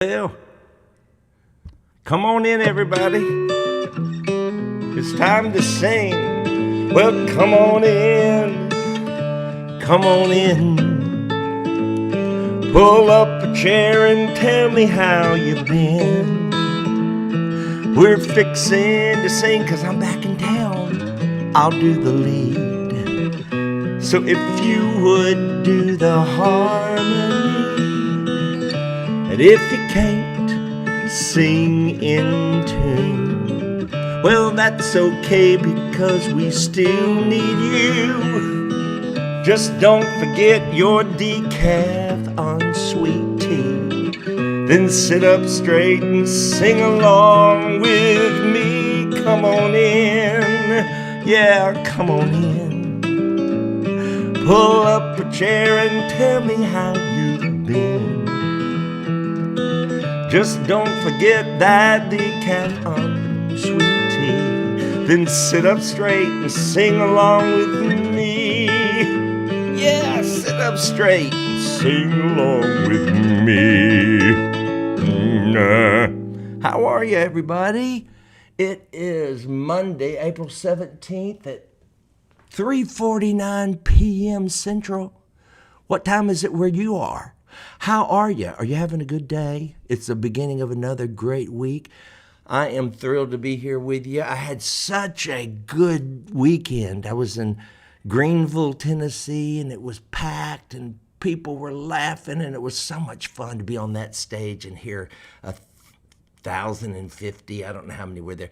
Well, come on in, everybody. It's time to sing. Well, come on in. Come on in. Pull up a chair and tell me how you've been. We're fixing to sing 'cause I'm back in town. I'll do the lead. So if you would do the harmony, and if you can't sing in tune, well, that's okay because we still need you. Just don't forget your decaf on sweet tea. Then sit up straight and sing along with me. Come on in, yeah, come on in. Pull up a chair and tell me how you've been. Just don't forget that decaf on sweet tea. Then sit up straight and sing along with me. Yeah, sit up straight and sing along with me. How are you, everybody? It is Monday, April 17th at 3:49 p.m. Central. What time is it where you are? How are you? Are you having a good day? It's the beginning of another great week. I am thrilled to be here with you. I had such a good weekend. I was in Greenville, Tennessee, and it was packed, and people were laughing, and it was so much fun to be on that stage and hear 1,050, I don't know how many were there,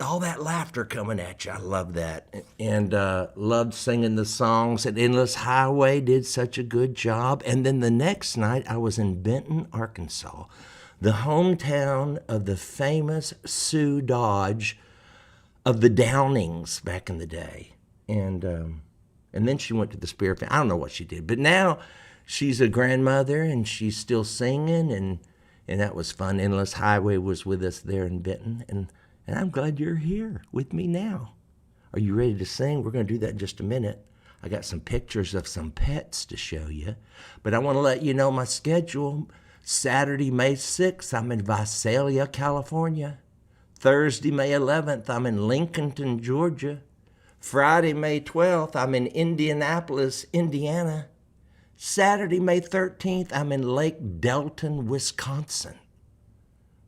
all that laughter coming at you. I love that. And loved singing the songs. And Endless Highway did such a good job. And then the next night, I was in Benton, Arkansas, the hometown of the famous Sue Dodge of the Downings back in the day. And then she went to the Spirit Family. I don't know what she did. But now she's a grandmother, and she's still singing. And that was fun. Endless Highway was with us there in Benton. And I'm glad you're here with me now. Are you ready to sing? We're going to do that in just a minute. I got some pictures of some pets to show you. But I want to let you know my schedule. Saturday, May 6th, I'm in Visalia, California. Thursday, May 11th, I'm in Lincolnton, Georgia. Friday, May 12th, I'm in Indianapolis, Indiana. Saturday, May 13th, I'm in Lake Delton, Wisconsin.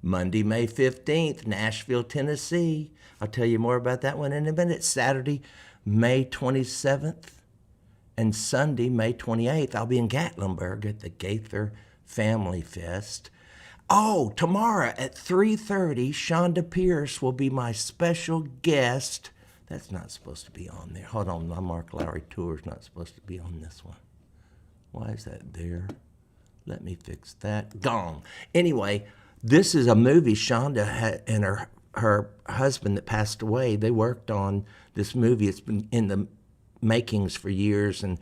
Monday, May 15th, Nashville, Tennessee. I'll tell you more about that one in a minute. Saturday, May 27th, and Sunday, May 28th, I'll be in Gatlinburg at the Gaither Family Fest. Oh, tomorrow at 3:30, Shonda Pierce will be my special guest. That's not supposed to be on there. Hold on, my Mark Lowry tour is not supposed to be on this one. Why is that there? Let me fix that. Gone. Anyway, this is a movie Shonda and her husband that passed away, they worked on this movie. It's been in the makings for years, and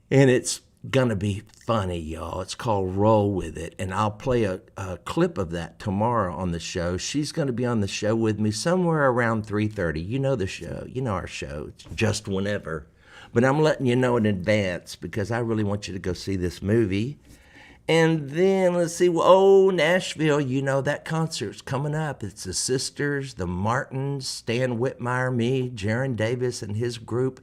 it's going to be funny, y'all. It's called Roll With It, and I'll play a clip of that tomorrow on the show. She's going to be on the show with me somewhere around 3:30. You know the show. You know our show. It's just whenever. But I'm letting you know in advance because I really want you to go see this movie. And then, let's see, Nashville, you know, that concert's coming up. It's the Sisters, the Martins, Stan Whitmire, me, Jaron Davis and his group,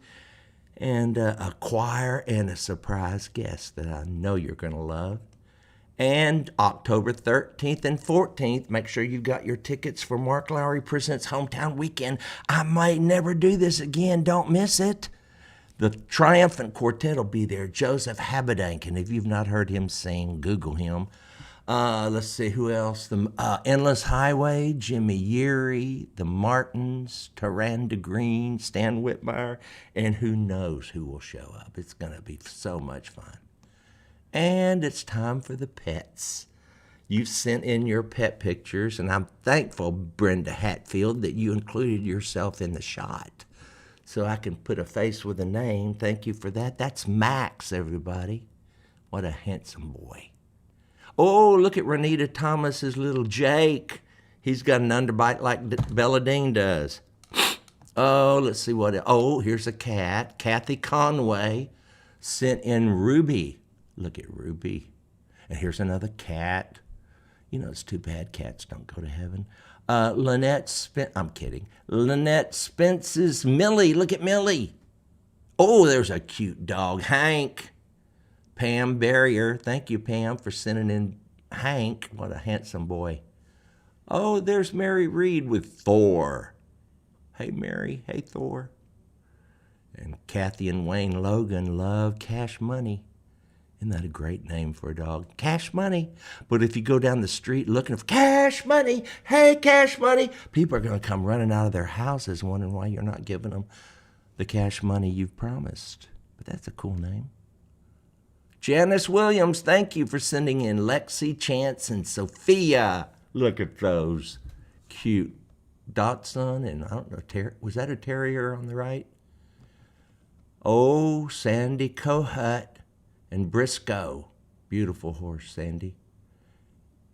and a choir and a surprise guest that I know you're going to love. And October 13th and 14th, make sure you've got your tickets for Mark Lowry Presents Hometown Weekend. I might never do this again. Don't miss it. The Triumphant Quartet will be there. Joseph Habedank, and if you've not heard him sing, Google him. Let's see, who else? The Endless Highway, Jimmy Yeary, the Martins, Taranda Green, Stan Whitmire, and who knows who will show up. It's going to be so much fun. And it's time for the pets. You've sent in your pet pictures, and I'm thankful, Brenda Hatfield, that you included yourself in the shot, so I can put a face with a name. Thank you for that. That's Max, everybody. What a handsome boy. Oh, look at Renita Thomas's little Jake. He's got an underbite like Belladine does. Oh, let's see what. Oh, here's a cat. Kathy Conway sent in Ruby. Look at Ruby. And here's another cat. You know, it's too bad cats don't go to heaven. I'm kidding. Lynette Spence's Millie. Look at Millie. Oh, there's a cute dog. Hank. Pam Barrier. Thank you, Pam, for sending in Hank. What a handsome boy. Oh, there's Mary Reed with Thor. Hey, Mary. Hey, Thor. And Kathy and Wayne Logan love Cash Money. Isn't that a great name for a dog? Cash Money. But if you go down the street looking for Cash Money, hey, Cash Money, people are going to come running out of their houses wondering why you're not giving them the cash money you've promised. But that's a cool name. Janice Williams, thank you for sending in Lexi, Chance, and Sophia. Look at those cute Dachshund, and I don't know, was that a terrier on the right? Oh, Sandy Kohut and Briscoe. Beautiful horse, Sandy.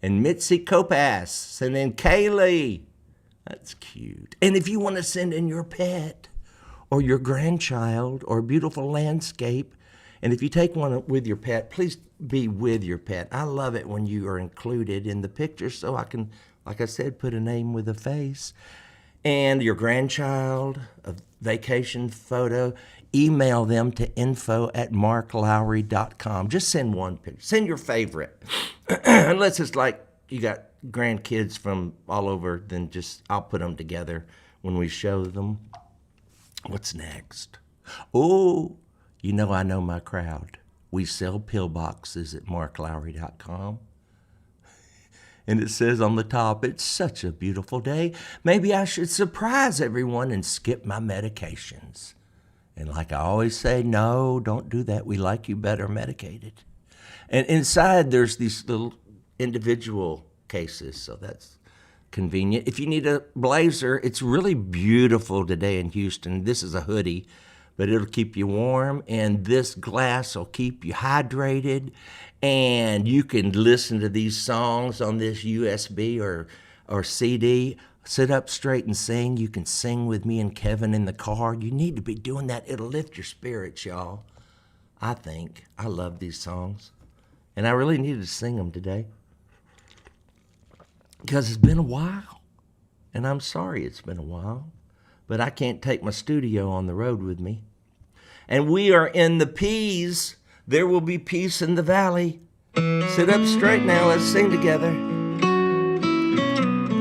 And Mitzi Kopass, send in Kaylee. That's cute. And if you want to send in your pet or your grandchild or a beautiful landscape, and if you take one with your pet, please be with your pet. I love it when you are included in the picture so I can, like I said, put a name with a face. And your grandchild, a vacation photo, email them to info@marklowry.com. Just send one picture. Send your favorite. Unless it's like you got grandkids from all over, then just I'll put them together when we show them. What's next? Oh, you know I know my crowd. We sell pillboxes at marklowry.com. And it says on the top, it's such a beautiful day. Maybe I should surprise everyone and skip my medications. And like I always say, no, don't do that. We like you better medicated. And inside, there's these little individual cases, so that's convenient. If you need a blazer, it's really beautiful today in Houston. This is a hoodie, but it'll keep you warm, and this glass will keep you hydrated, and you can listen to these songs on this USB or CD. Sit up straight and sing. You can sing with me and Kevin in the car. You need to be doing that. It'll lift your spirits, y'all. I think. I love these songs. And I really needed to sing them today. Because it's been a while. And I'm sorry it's been a while. But I can't take my studio on the road with me. And we are in the P's. There will be peace in the valley. Sit up straight now. Let's sing together.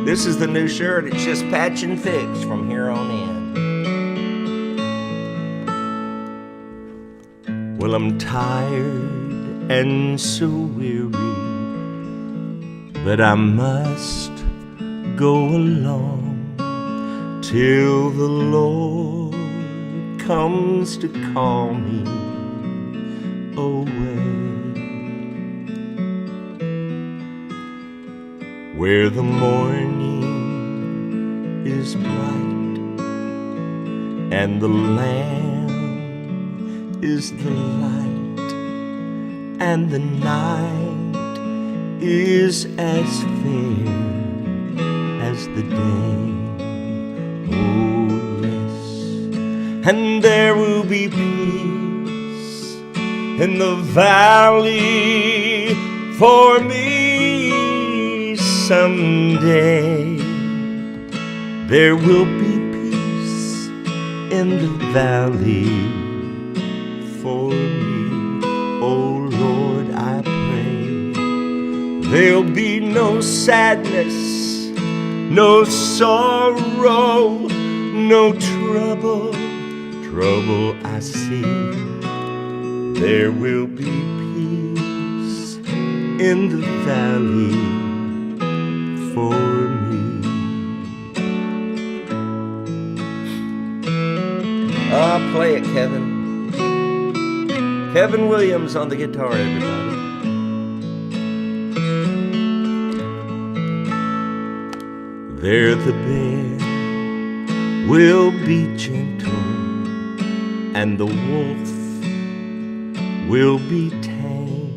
This is the new shirt. It's just patch and fix from here on in. Well, I'm tired and so weary, but I must go along till the Lord comes to call me away. Where the morning is bright and the Lamb is the light, and the night is as fair as the day. Oh yes, and there will be peace in the valley for me. Someday there will be peace in the valley for me. Oh Lord, I pray there'll be no sadness, no sorrow, no trouble I see. There will be peace in the valley for me. Play it, Kevin. Kevin Williams on the guitar, everybody. There the bear will be gentle, and the wolf will be tame,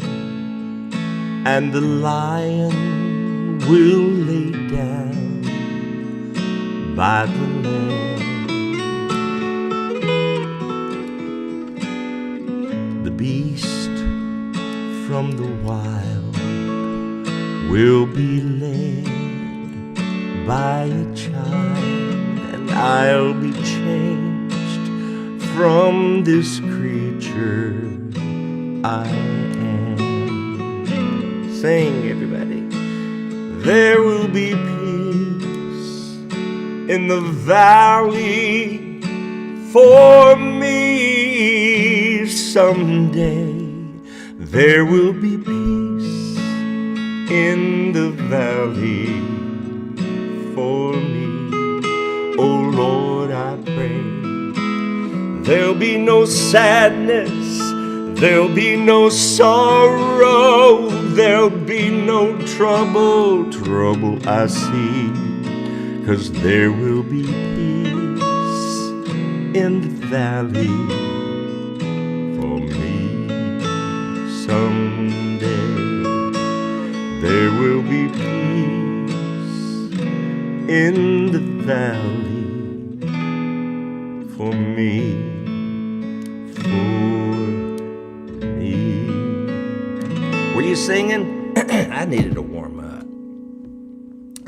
and the lion will lay down by the lamb. The beast from the wild will be led by a child, and I'll be changed from this creature I am. Sing, everybody. There will be peace in the valley for me someday. There will be peace in the valley for me. Oh Lord, I pray. There'll be no sadness, there'll be no sorrow, there'll be no trouble I see, 'cause there will be peace in the valley for me someday. There will be peace in the valley for me. Were you singing? I needed to warm up.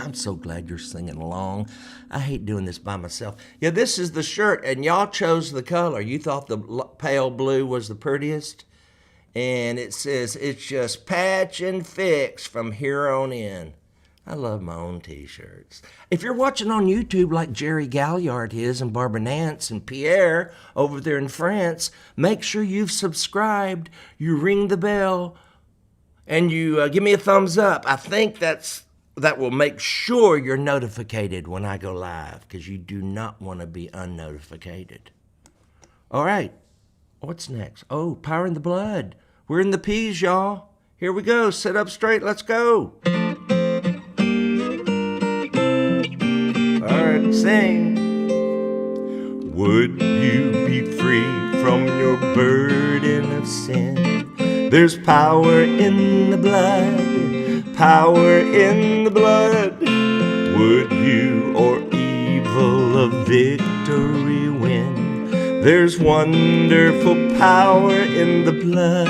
I'm so glad you're singing along. I hate doing this by myself. Yeah, this is the shirt, and y'all chose the color. You thought the pale blue was the prettiest, and it says, it's just patch and fix from here on in. I love my own t-shirts. If you're watching on YouTube like Jerry Galliard is, and Barbara Nance and Pierre over there in France, make sure you've subscribed, you ring the bell, and you give me a thumbs up. I think that will make sure you're notified when I go live, because you do not want to be unnotified. All right, what's next? Oh, Power in the Blood. We're in the P's, y'all. Here we go. Sit up straight. Let's go. All right, sing. Would you be free from your burden of sin? There's power in the blood, power in the blood. Would you or evil a victory win? There's wonderful power in the blood.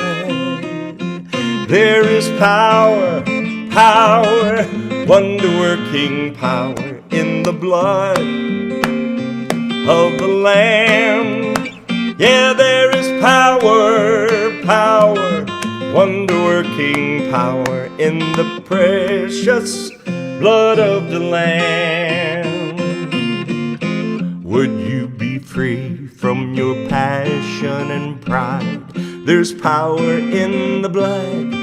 There is power, power, wonder-working power in the blood of the Lamb. Yeah, there is power, power, wonder-working power in the precious blood of the Lamb. Would you be free from your passion and pride? There's power in the blood,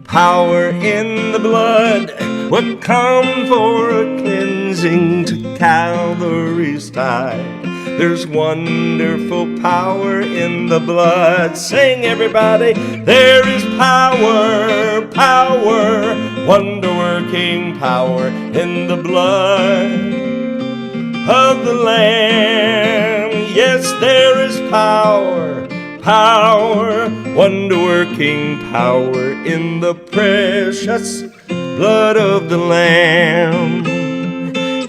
power in the blood. What come for a cleansing to Calvary's tide? There's wonderful power in the blood. Sing, everybody. There is power, power, wonder-working power in the blood of the Lamb. Yes, there is power, power, wonder-working power in the precious blood of the Lamb.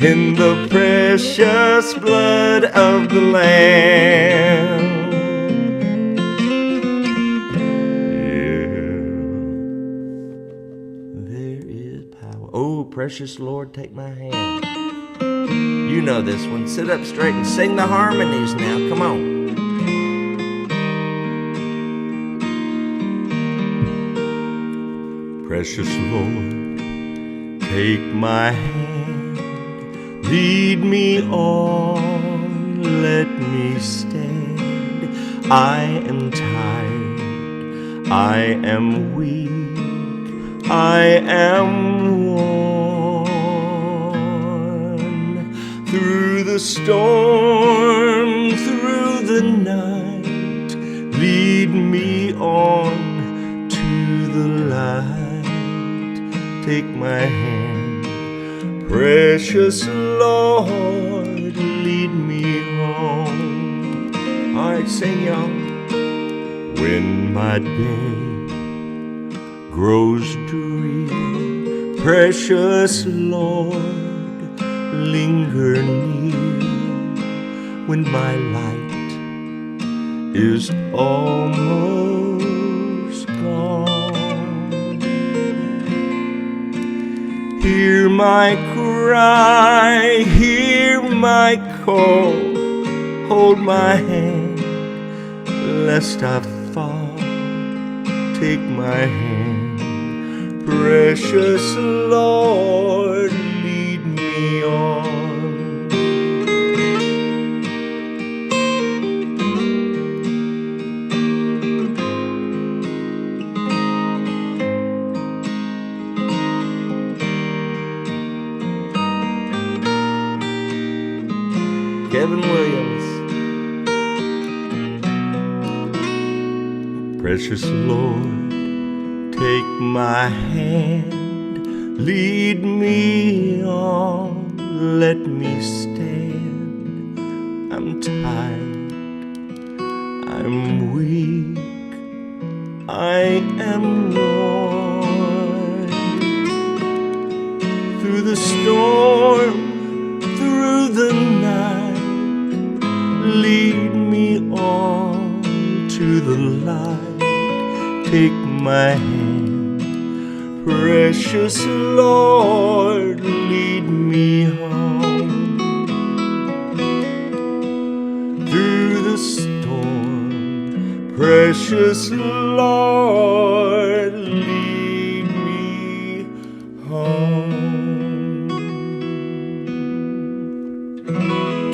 In the precious blood of the Lamb. Yeah. There is power. Oh, precious Lord, take my hand. You know this one. Sit up straight and sing the harmonies now. Come on. Precious Lord, take my hand. Lead me on, let me stand. I am tired, I am weak, I am worn. Through the storm, through the night, lead me on to the light. Take my hand. Precious Lord, lead me home. All right, sing, y'all. When my day grows dreary, precious Lord, linger near. When my light is almost gone, Hear my cry, hear my call, hold my hand, lest I fall. Take my hand, precious Lord, lead me on. Kevin Williams. Precious Lord, take my hand, lead me on, let me stand. I'm tired, I'm weak, I am worn. Through the storm, through the night, lead me on to the light. Take my hand, precious Lord, lead me home. Through the storm, precious Lord, lead me home.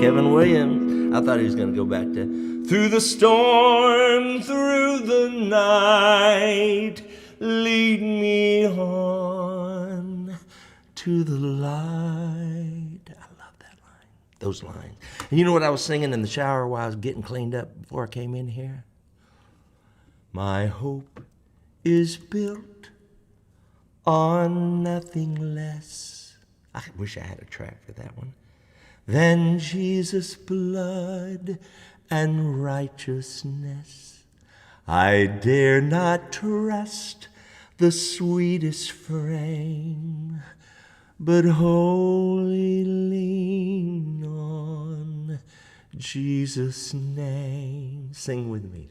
Kevin Williams. I thought he was going to go back to through the storm, through the night, lead me on to the light. I love that line, those lines. And you know what I was singing in the shower while I was getting cleaned up before I came in here? My hope is built on nothing less. I wish I had a track for that one. Than Jesus' blood and righteousness. I dare not trust the sweetest frame, but wholly lean on Jesus' name. Sing with me.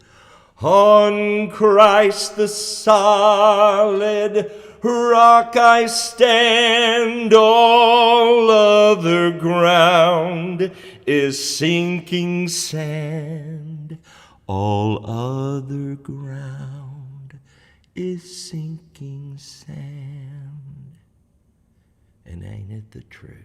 On Christ the solid rock I stand, all other ground is sinking sand. All other ground is sinking sand. And ain't it the truth?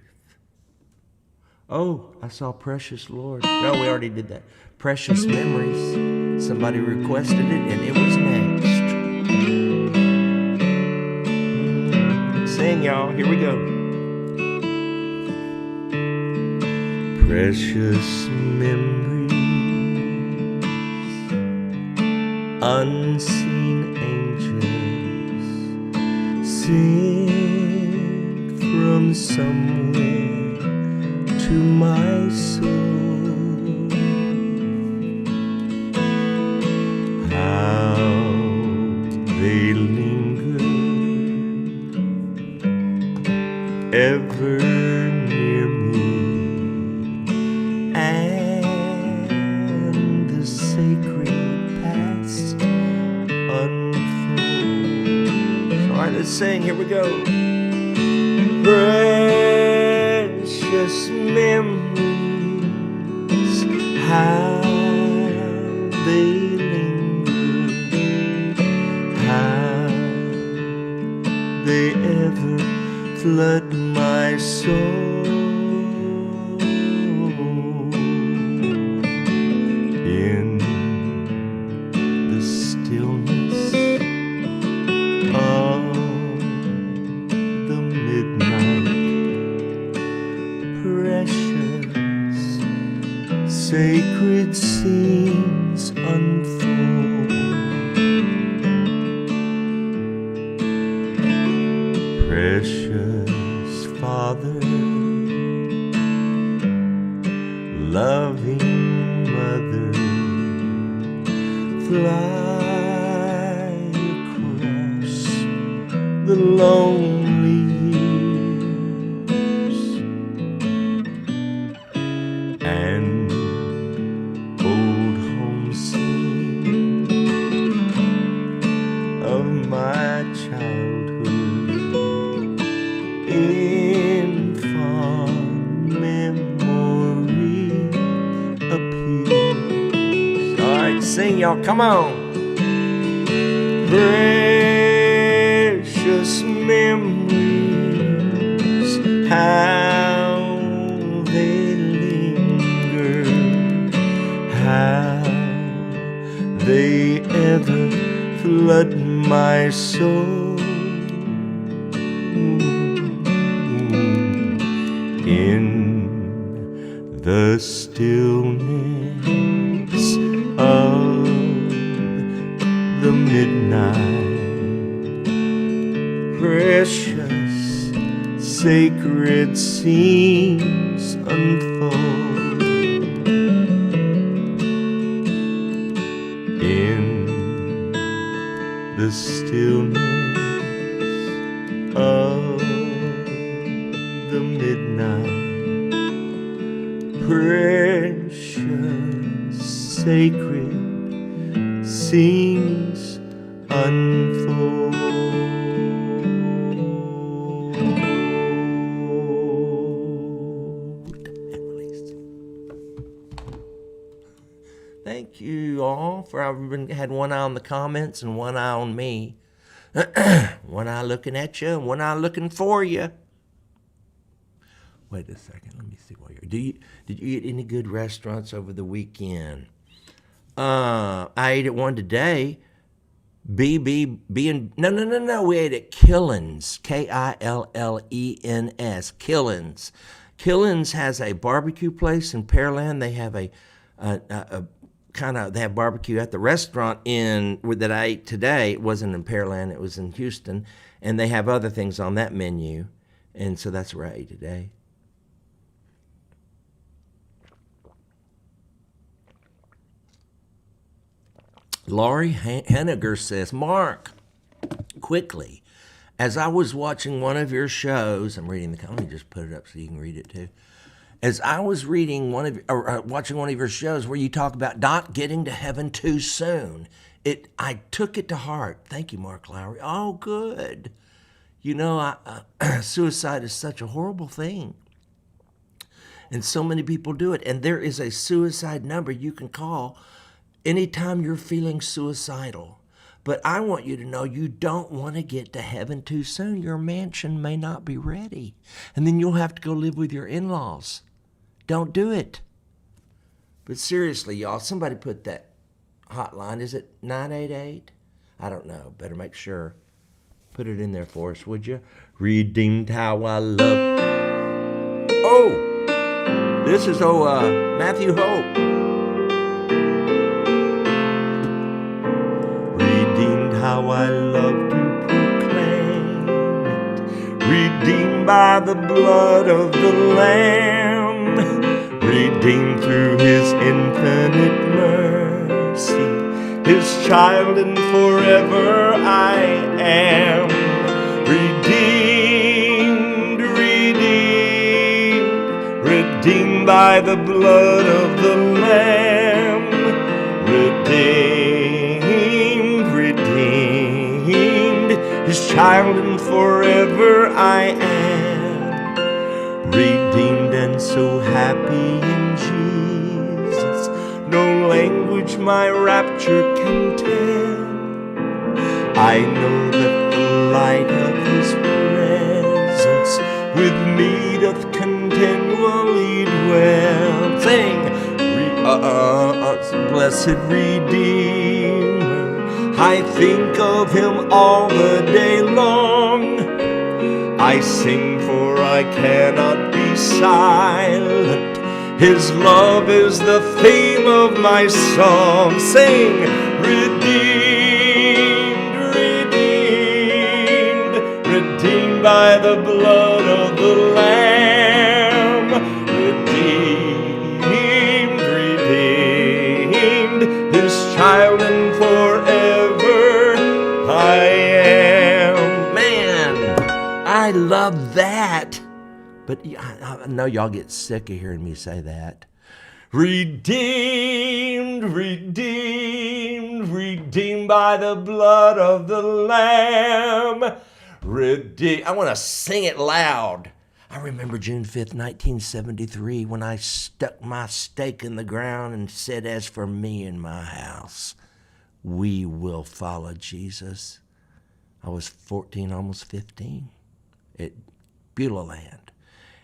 Oh, I saw Precious Lord. No, we already did that. Precious Memories. Somebody requested it, and it was next. Sing, y'all. Here we go. Precious memories, unseen angels sing from somewhere to my soul. How they linger ever near me, and the sacred past unfolds. All right, let's sing. Here we go. Precious memories, how they linger, how they ever flood my soul. In the stillness of the midnight, precious sacred scenes unfold. Precious Father, loving Mother, fly across the lonely years and old home scene of my childhood y'all. Come on. Precious memories, how they linger, how they ever flood my soul. In the stillness of the midnight, precious sacred scenes unfold. In the stillness of the midnight, precious sacred scenes unfold. Thank you all for had one eye on the comments and one eye on me. One eye looking at you and one eye looking for you. Wait a second. Let me see what you're. Did you eat any good restaurants over the weekend? I ate at one today. No. We ate at Killens. Killens. Killens. Killens has a barbecue place in Pearland. They have they have barbecue at the restaurant that I ate today. It wasn't in Pearland. It was in Houston, and they have other things on that menu, and so that's where I ate today. Laurie Henniger says, Mark, quickly, as I was watching one of your shows, I'm reading let me just put it up so you can read it too. As I was watching one of your shows where you talk about not getting to heaven too soon, I took it to heart. Thank you, Mark Lowry. Oh, good. You know, suicide is such a horrible thing. And so many people do it. And there is a suicide number you can call anytime you're feeling suicidal. But I want you to know you don't want to get to heaven too soon. Your mansion may not be ready. And then you'll have to go live with your in-laws. Don't do it. But seriously, y'all, somebody put that hotline. Is it 988? I don't know. Better make sure. Put it in there for us, would you? Redeemed how I love. Oh, this is Matthew Hope. How I love to proclaim it, redeemed by the blood of the Lamb, redeemed through His infinite mercy, His child and forever I am, redeemed, redeemed by the blood of the Lamb, redeemed, His child and forever I am, redeemed and so happy in Jesus, no language my rapture can tell. I know that the light of His presence with me doth continually dwell. Sing, blessed Redeemer, I think of Him all the day long. I sing for I cannot be silent. His love is the theme of my song. Sing, redeemed, redeemed, redeemed by the blood of the Lamb. Redeemed, redeemed, His child and forever I am. Man, I love that. But I know y'all get sick of hearing me say that. Redeemed, redeemed, redeemed by the blood of the Lamb. I want to sing it loud. I remember June 5th, 1973, when I stuck my stake in the ground and said, as for me and my house, we will follow Jesus. I was 14, almost 15 at Beulah Land.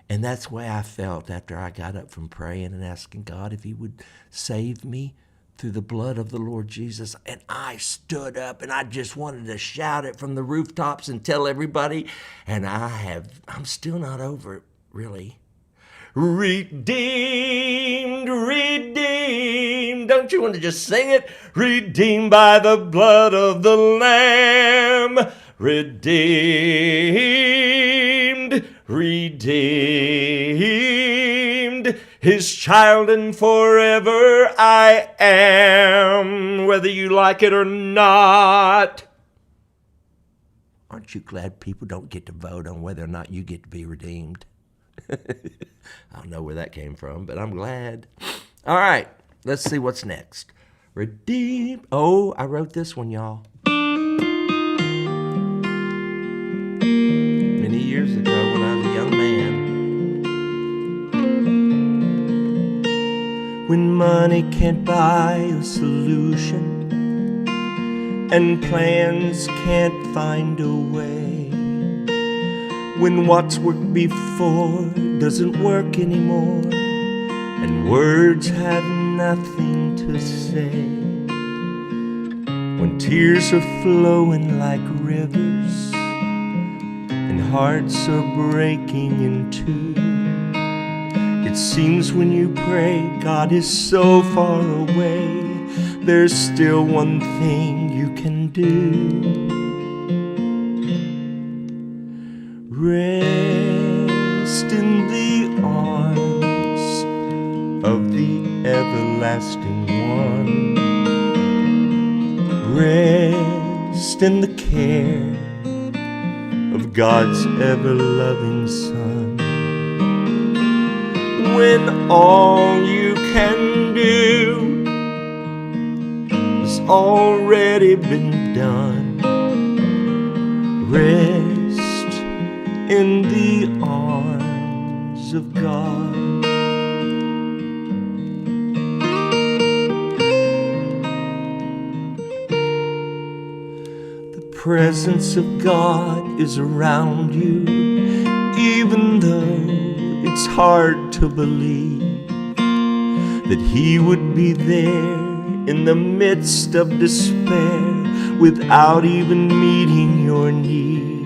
And that's the way I felt after I got up from praying and asking God if he would save me through the blood of the Lord Jesus. And I stood up and I just wanted to shout it from the rooftops and tell everybody. And I'm still not over it, really. Redeemed, redeemed. Don't you want to just sing it? Redeemed by the blood of the Lamb. Redeemed, redeemed. His child and forever I am, whether you like it or not. Aren't you glad people don't get to vote on whether or not you get to be redeemed? I don't know where that came from, but I'm glad. All right, let's see what's next. Redeemed. Oh, I wrote this one, y'all. Many years ago when I was a young man. When money can't buy a solution and plans can't find a way. When what's worked before doesn't work anymore, and words have nothing to say. When tears are flowing like rivers, and hearts are breaking in two. It seems when you pray, God is so far away. There's still one thing you can do. Rest in the arms of the everlasting one. Rest in the care of God's ever-loving Son. When all you can do has already been done, rest in the arms of God. The presence of God is around you, even though it's hard to believe that he would be there in the midst of despair without even meeting your need.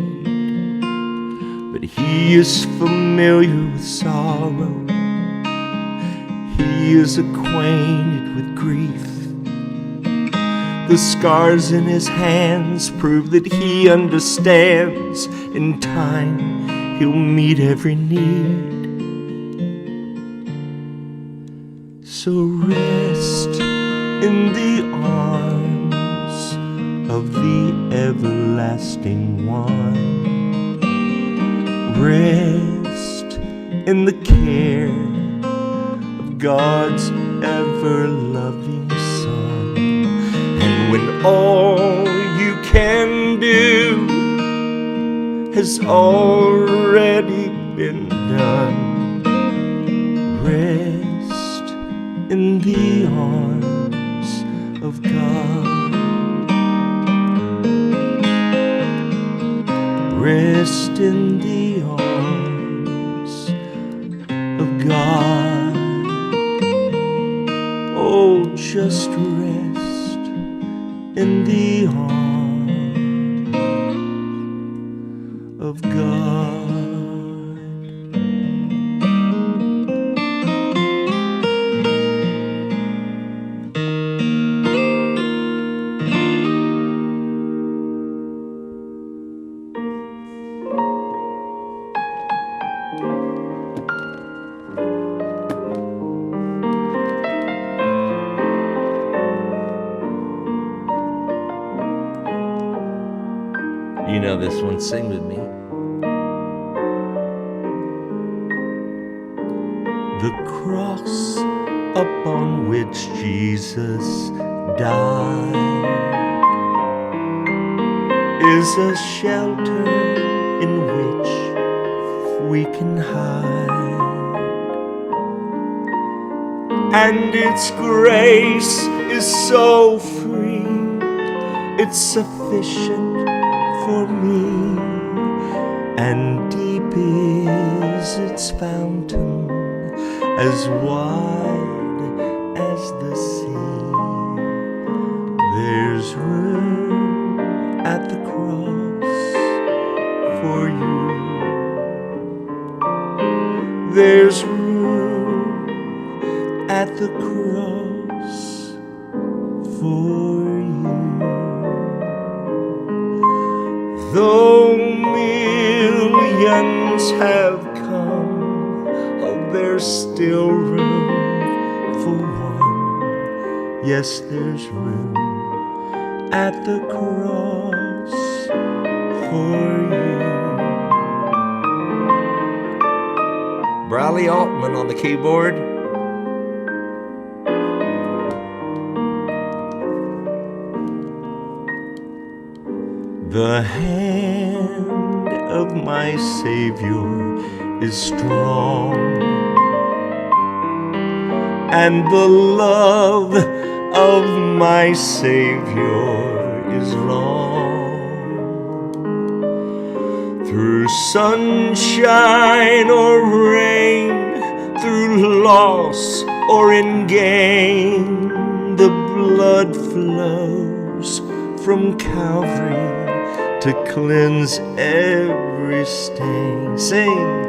But he is familiar with sorrow. He is acquainted with grief. The scars in his hands prove that he understands. In time, he'll meet every need. So rest in the arms of the everlasting one. Rest in the care of God's ever-loving Son. And when all you can do has already been done, rest in the arms of God. Rest in the arms of God. Oh, just rest in the arms of God. You know this one, sing with me. The cross upon which Jesus died is a shelter in which we can hide, and its grace is so free it's sufficient for me, and deep is its fountain, as wide as the sea. There's room at the cross for you. There's room at the cross for you. Though millions have come, oh, there's still room for one. Yes, there's room at the cross for you. Briley Altman on the keyboard. The hand of my Savior is strong, and the love of my Savior is long. Through sunshine or rain, through loss or in gain, the blood flows from Calvary to cleanse every stain. Sing,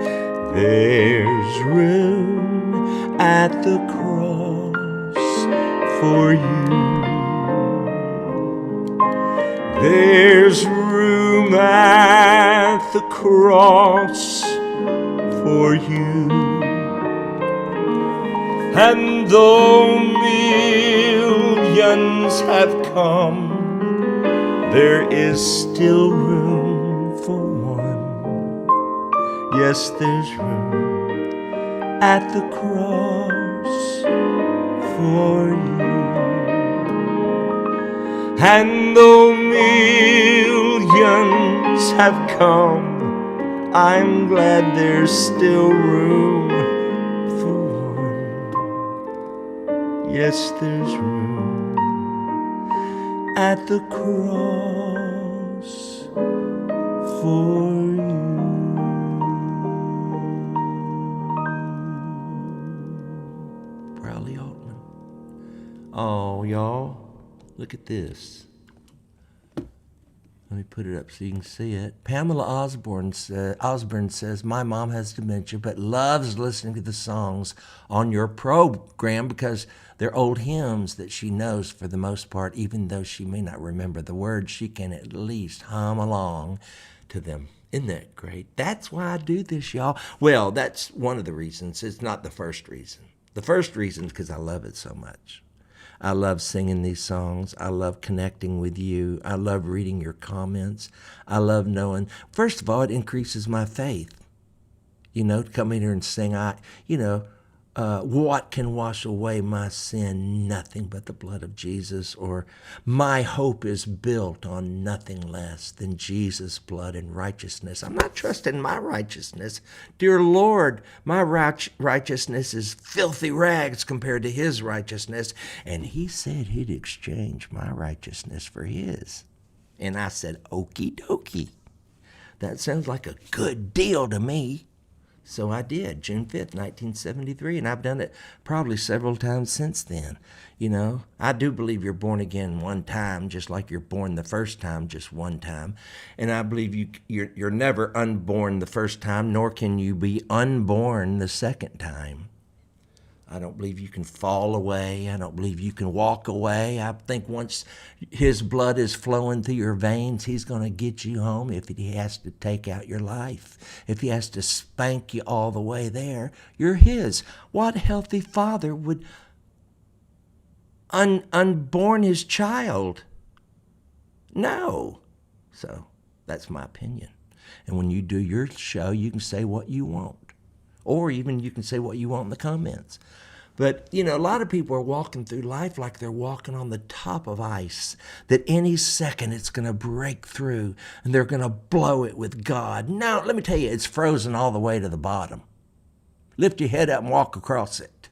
there's room at the cross for you. There's room at the cross for you. And though millions have come, there is still room for one. Yes, there's room at the cross for you. And though millions have come, I'm glad there's still room for one. Yes, there's room at the cross for you. Briley Altman. Oh, y'all, look at this. Let me put it up so you can see it. Pamela Osborne says, my mom has dementia but loves listening to the songs on your program because they're old hymns that she knows for the most part. Even though she may not remember the words, she can at least hum along to them. Isn't that great? That's why I do this, y'all. Well, that's one of the reasons. It's not the first reason. The first reason is because I love it so much. I love singing these songs. I love connecting with you. I love reading your comments. I love knowing, first of all, it increases my faith. You know, to come in here and sing, what can wash away my sin? Nothing but the blood of Jesus. Or my hope is built on nothing less than Jesus' blood and righteousness. I'm not trusting my righteousness. Dear Lord, my righteousness is filthy rags compared to his righteousness. And he said he'd exchange my righteousness for his. And I said, okie dokie. That sounds like a good deal to me. So I did, June 5th, 1973, and I've done it probably several times since then. You know, I do believe you're born again one time, just like you're born the first time, just one time. And I believe you're never unborn the first time, nor can you be unborn the second time. I don't believe you can fall away. I don't believe you can walk away. I think once his blood is flowing through your veins, he's going to get you home if he has to take out your life. If he has to spank you all the way there, you're his. What healthy father would unborn his child? No. So that's my opinion. And when you do your show, you can say what you want. Or even you can say what you want in the comments. But, you know, a lot of people are walking through life like they're walking on the top of ice, that any second it's going to break through and they're going to blow it with God. No, let me tell you, it's frozen all the way to the bottom. Lift your head up and walk across it.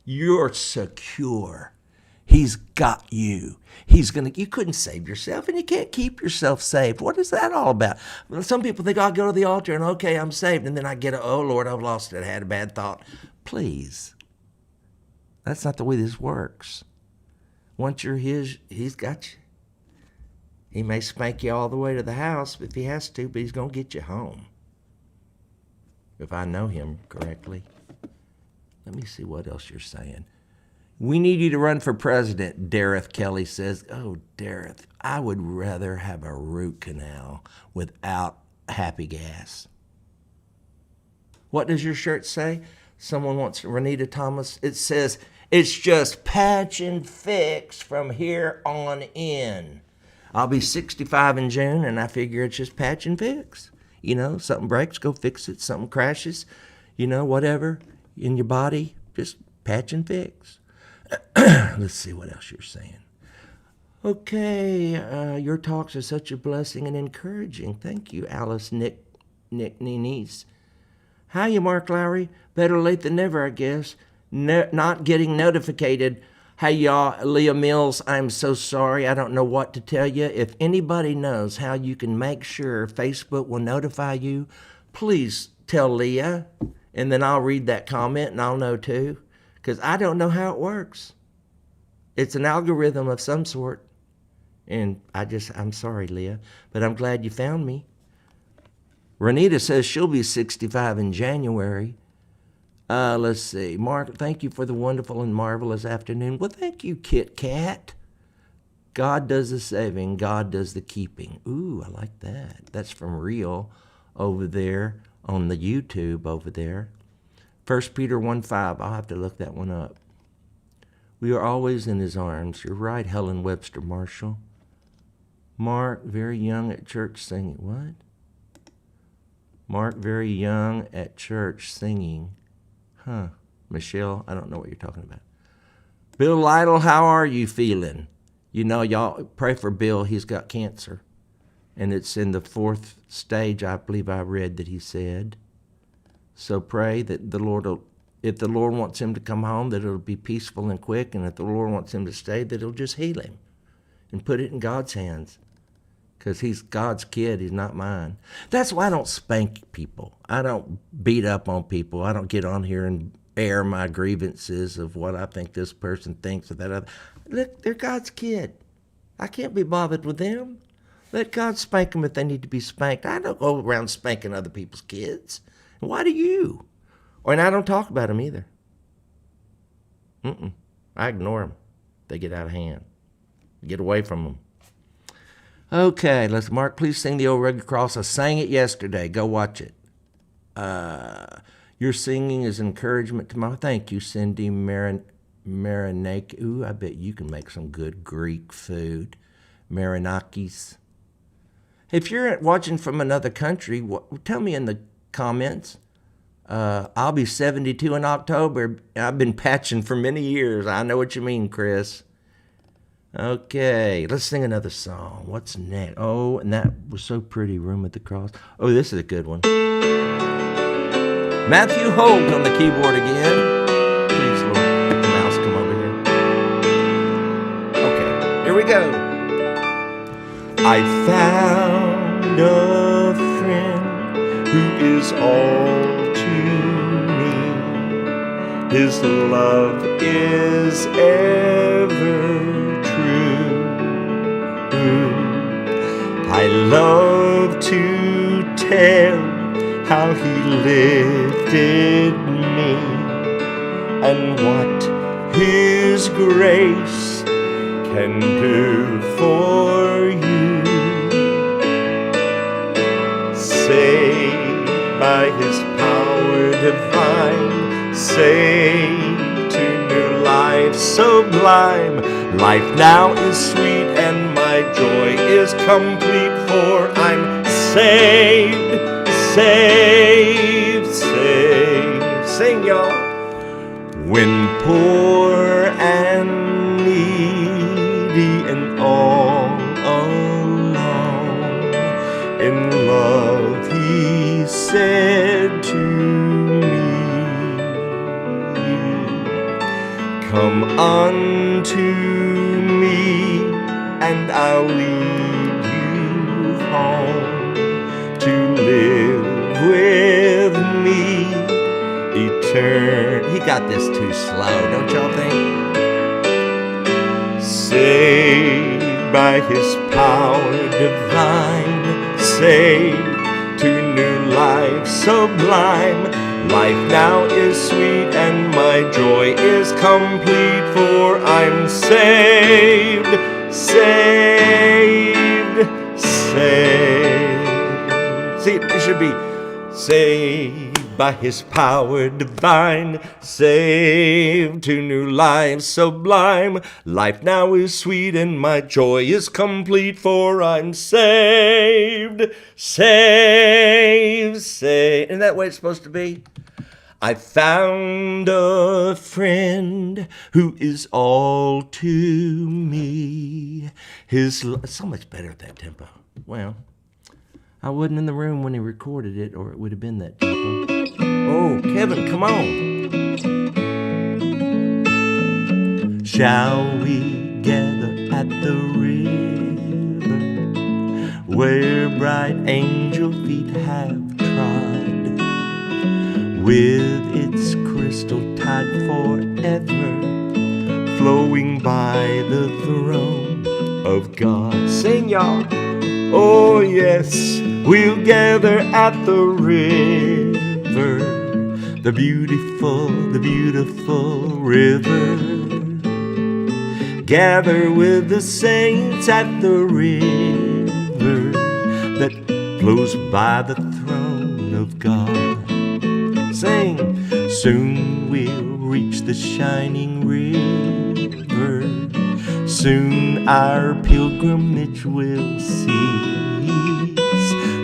You're secure. He's got you. You couldn't save yourself, and you can't keep yourself saved. What is that all about? Some people think, I'll go to the altar and okay, I'm saved. And then I get, oh Lord, I've lost it. I had a bad thought. Please. That's not the way this works. Once you're his, he's got you. He may spank you all the way to the house if he has to, but he's going to get you home. If I know him correctly. Let me see what else you're saying. We need you to run for president, Dareth Kelly says. Oh, Dareth, I would rather have a root canal without happy gas. What does your shirt say? Someone wants Renita Thomas. It says, it's just patch and fix from here on in. I'll be 65 in June, and I figure it's just patch and fix. You know, something breaks, go fix it. Something crashes, you know, whatever in your body, just patch and fix. Let's see what else you're saying. Okay, your talks are such a blessing and encouraging. Thank you, Alice Nick Niece. Hi, you Mark Lowry. Better late than never, I guess. Not getting notificated. Hey, y'all, Leah Mills, I'm so sorry. I don't know what to tell you. If anybody knows how you can make sure Facebook will notify you, please tell Leah, and then I'll read that comment and I'll know too. Because I don't know how it works. It's an algorithm of some sort. And I'm sorry, Leah, but I'm glad you found me. Renita says she'll be 65 in January. Let's see. Mark, thank you for the wonderful and marvelous afternoon. Well, thank you, Kit Kat. God does the saving. God does the keeping. Ooh, I like that. That's from Real over there on the YouTube over there. 1 Peter 1:5. I'll have to look that one up. We are always in his arms. You're right, Helen Webster Marshall. Mark, very young at church singing. What? Mark, very young at church singing. Huh. Michelle, I don't know what you're talking about. Bill Lytle, how are you feeling? You know, y'all pray for Bill. He's got cancer. And it's in the 4th stage, I believe I read that he said. So pray that the Lord will, if the Lord wants him to come home, that it'll be peaceful and quick. And if the Lord wants him to stay, that he'll just heal him and put it in God's hands. Because he's God's kid, he's not mine. That's why I don't spank people. I don't beat up on people. I don't get on here and air my grievances of what I think this person thinks or that other. Look, they're God's kid. I can't be bothered with them. Let God spank them if they need to be spanked. I don't go around spanking other people's kids. Why do you? And I don't talk about them either. I ignore them. They get out of hand. Get away from them. Okay, Mark, please sing the old rugged cross. I sang it yesterday. Go watch it. Your singing is encouragement to my... Thank you, Cindy Marinaki. Ooh, I bet you can make some good Greek food. Marinakis. If you're watching from another country, tell me in the comments. I'll be 72 in October. I've been patching for many years. I know what you mean, Chris. Okay, let's sing another song. What's next? Oh, and that was so pretty, Room at the Cross. Oh, this is a good one. Matthew Holt on the keyboard again. Please, Lord, let the mouse come over here. Okay, here we go. I found a friend who is all to me. His love is ever I love to tell how he lifted me and what his grace can do for you. Saved by his power divine, saved to new life sublime. Life now is sweet and my joy is complete, for I'm saved, saved, saved. Sing, y'all. When poor and needy and all alone, in love he said to me, come unto and I'll lead you home to live with me eternally. He got this too slow, don't y'all think? Saved by his power divine, saved to new life sublime. Life now is sweet and my joy is complete, for I'm saved, saved, saved. See, it should be saved by his power divine, saved to new life sublime. Life now is sweet and my joy is complete, for I'm saved, saved, saved. Isn't that the way it's supposed to be? I found a friend who is all to me. It's so much better at that tempo. Well, I wasn't in the room when he recorded it, or it would have been that tempo. Oh, Kevin, come on. Shall we gather at the river where bright angel feet have trod, with its crystal tide forever flowing by the throne of God? Sing, y'all. Oh, yes, we'll gather at the river, the beautiful river. Gather with the saints at the river that flows by the throne of God. Sing, soon we'll reach the shining river, soon our pilgrimage will cease,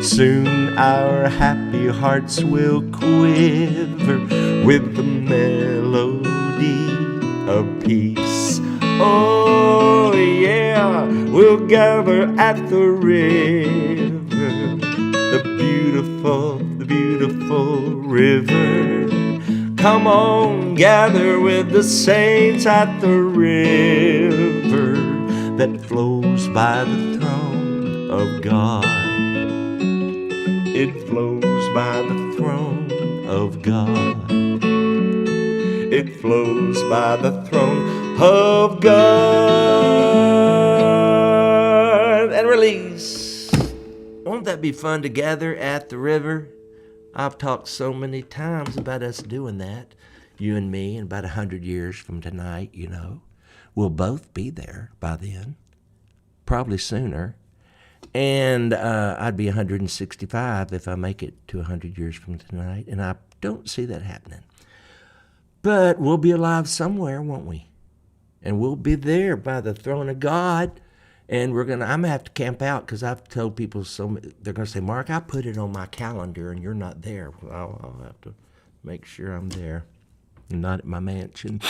soon our happy hearts will quiver with the melody of peace. Oh yeah, we'll gather at the river, the beautiful river. Come on, gather with the saints at the river that flows by the throne of God. It flows by the throne of God. It flows by the throne of God. And release. Won't that be fun to gather at the river? I've talked so many times about us doing that, you and me, in about 100 years from tonight, you know. We'll both be there by then, probably sooner. And I'd be 165 if I make it to 100 years from tonight, and I don't see that happening. But we'll be alive somewhere, won't we? And we'll be there by the throne of God. And I'm gonna have to camp out, because I've told people they're gonna say, Mark, I put it on my calendar and you're not there. Well, I'll have to make sure I'm there, and not at my mansion.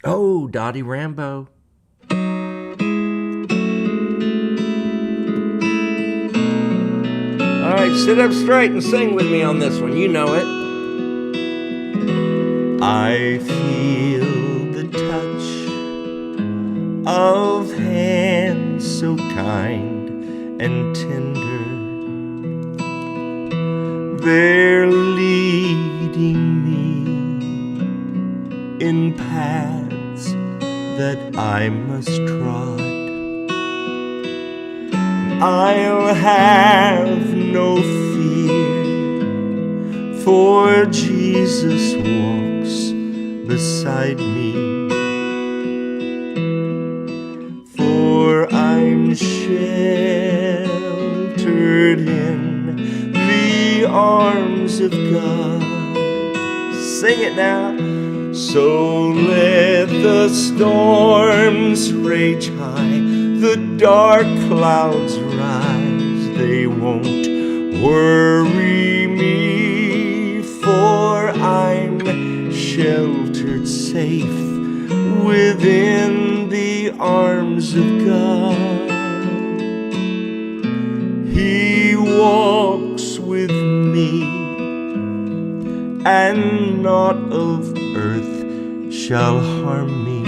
Oh, Dottie Rambo. All right, sit up straight and sing with me on this one. You know it. I feel the touch of hands so kind and tender. They're leading me in paths that I must trod. I'll have no fear, for Jesus walks beside me. For I'm sheltered in the arms of God. Sing it now. So let the storms rage high, the dark clouds rise, they won't worry me, for I'm sheltered safe within the arms of God. He walks with me, and naught of earth shall harm me.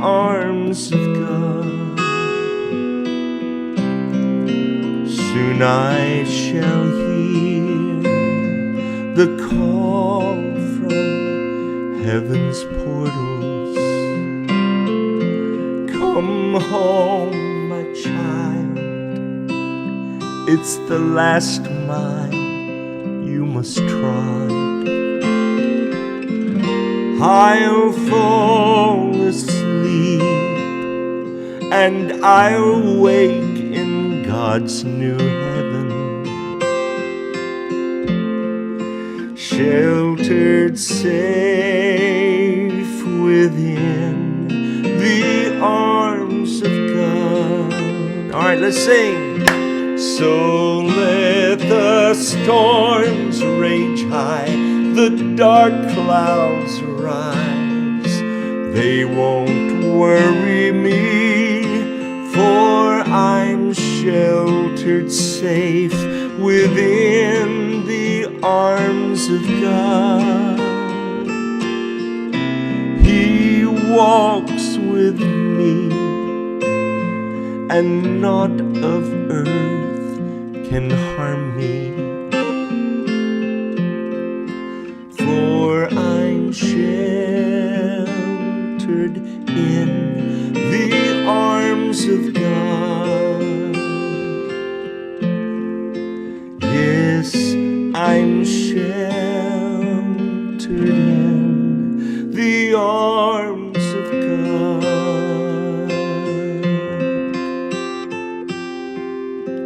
arms of God. Soon I shall hear the call from heaven's portals. Come home, my child, it's the last mile you must trod. I'll fall asleep and I'll wake in God's new heaven, sheltered safe within the arms of God. All right, let's sing. So let the storms rage high, the dark clouds rise, they won't worry me, for I'm sheltered safe within the arms of God. He walks with me, and naught of earth can harm me, for I'm sheltered in the arms of God. Yes, I'm sheltered in the arms of God.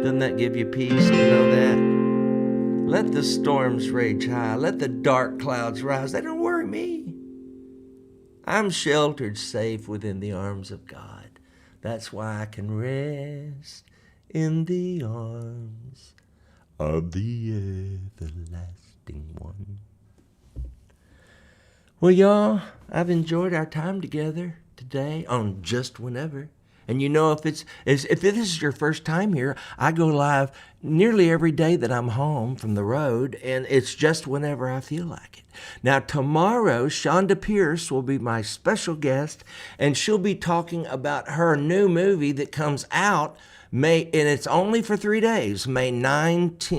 Doesn't that give you peace to know that? Let the storms rage high, let the dark clouds rise, they don't worry me. I'm sheltered safe within the arms of God. That's why I can rest in the arms of the everlasting one. Well, y'all, I've enjoyed our time together today on Just Whenever. And you know, if this is your first time here, I go live nearly every day that I'm home from the road, and it's just whenever I feel like it. Now, tomorrow, Shonda Pierce will be my special guest, and she'll be talking about her new movie that comes out and it's only for 3 days, May 9th,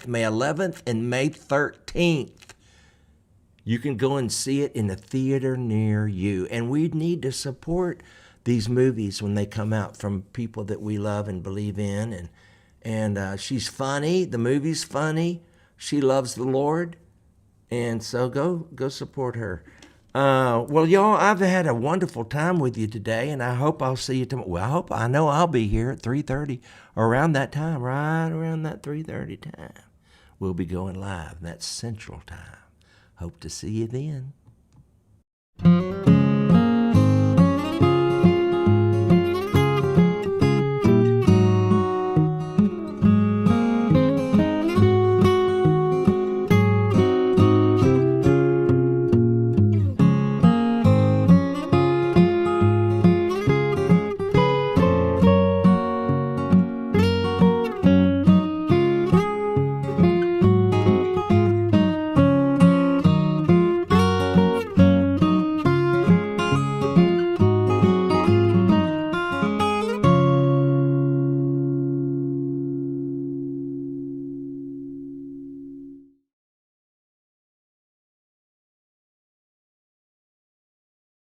May 11th, and May 13th. You can go and see it in a theater near you, and we need to support these movies when they come out from people that we love and believe in. And she's funny. The movie's funny. She loves the Lord. And so go support her. Well, y'all, I've had a wonderful time with you today, and I hope I'll see you tomorrow. Well, I know I'll be here at 3:30, around that time, right around that 3:30 time. We'll be going live. That's Central Time. Hope to see you then.